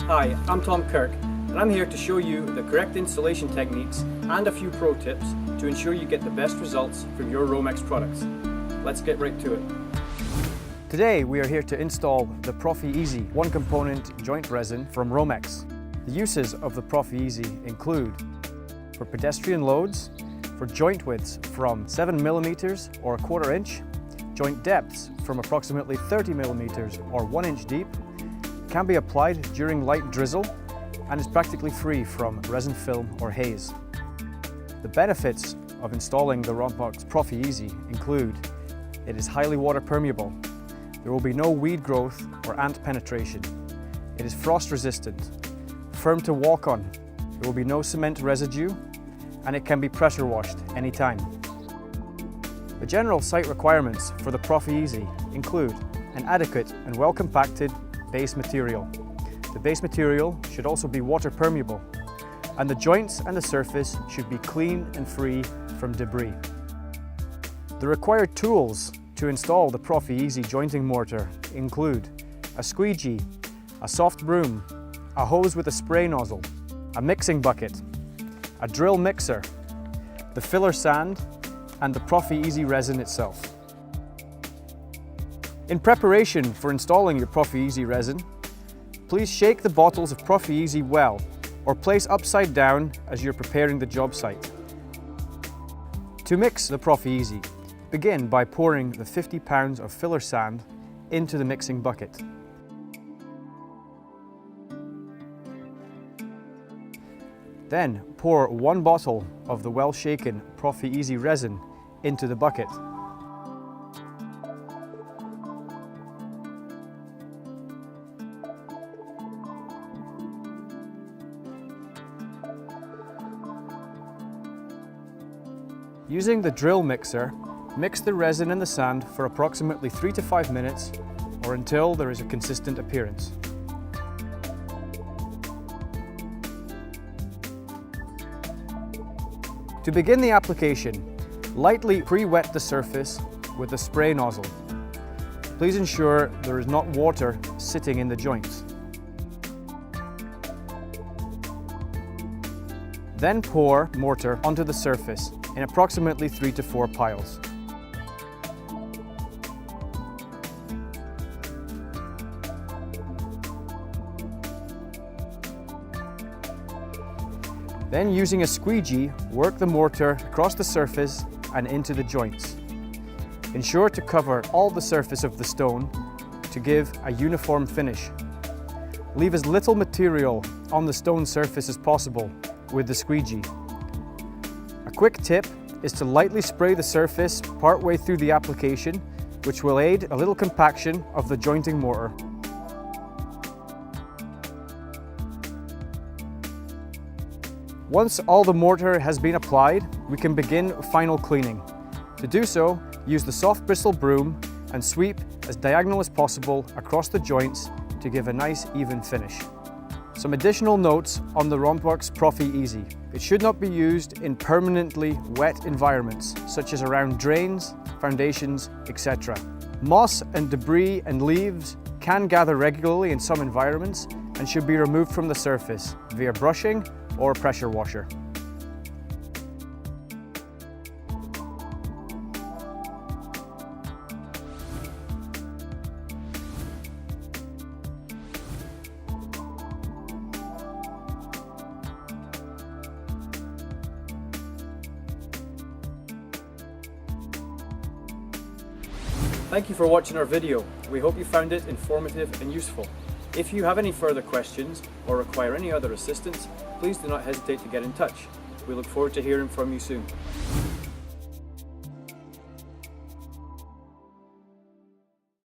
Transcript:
Hi, I'm Tom Kirk and I'm here to show you the correct installation techniques and a few pro tips to ensure you get the best results from your Romex products. Let's get right to it. Today we are here to install the Profi-Easy one-component joint resin from Romex. The uses of the Profi-Easy include for pedestrian loads, for joint widths from 7mm or 1/4 inch, joint depths from approximately 30mm or 1 inch deep, can be applied during light drizzle and is practically free from resin film or haze. The benefits of installing the Rompox Profi-Easy include it is highly water permeable, there will be no weed growth or ant penetration, it is frost resistant, firm to walk on, there will be no cement residue, and it can be pressure washed anytime. The general site requirements for the Profi-Easy include an adequate and well compacted base material. The base material should also be water permeable, and the joints and the surface should be clean and free from debris. The required tools to install the Profi-Easy jointing mortar include a squeegee, a soft broom, a hose with a spray nozzle, a mixing bucket, a drill mixer, the filler sand, and the Profi-Easy resin itself. In preparation for installing your Profi-Easy resin, please shake the bottles of Profi-Easy well or place upside down as you're preparing the job site. To mix the Profi-Easy, begin by pouring the 50 pounds of filler sand into the mixing bucket. Then pour 1 bottle of the well-shaken Profi-Easy resin into the bucket. Using the drill mixer, mix the resin and the sand for approximately 3 to 5 minutes or until there is a consistent appearance. To begin the application, lightly pre-wet the surface with a spray nozzle. Please ensure there is not water sitting in the joints. Then pour mortar onto the surface in approximately 3 to 4 piles. Then, using a squeegee, work the mortar across the surface and into the joints. Ensure to cover all the surface of the stone to give a uniform finish. Leave as little material on the stone surface as possible with the squeegee. A quick tip is to lightly spray the surface partway through the application, which will aid a little compaction of the jointing mortar. Once all the mortar has been applied, we can begin final cleaning. To do so, use the soft bristle broom and sweep as diagonal as possible across the joints to give a nice even finish. Some additional notes on the Rompox Profi-Easy. It should not be used in permanently wet environments, such as around drains, foundations, etc. Moss and debris and leaves can gather regularly in some environments and should be removed from the surface via brushing or a pressure washer. Thank you for watching our video. We hope you found it informative and useful. If you have any further questions or require any other assistance, please do not hesitate to get in touch. We look forward to hearing from you soon.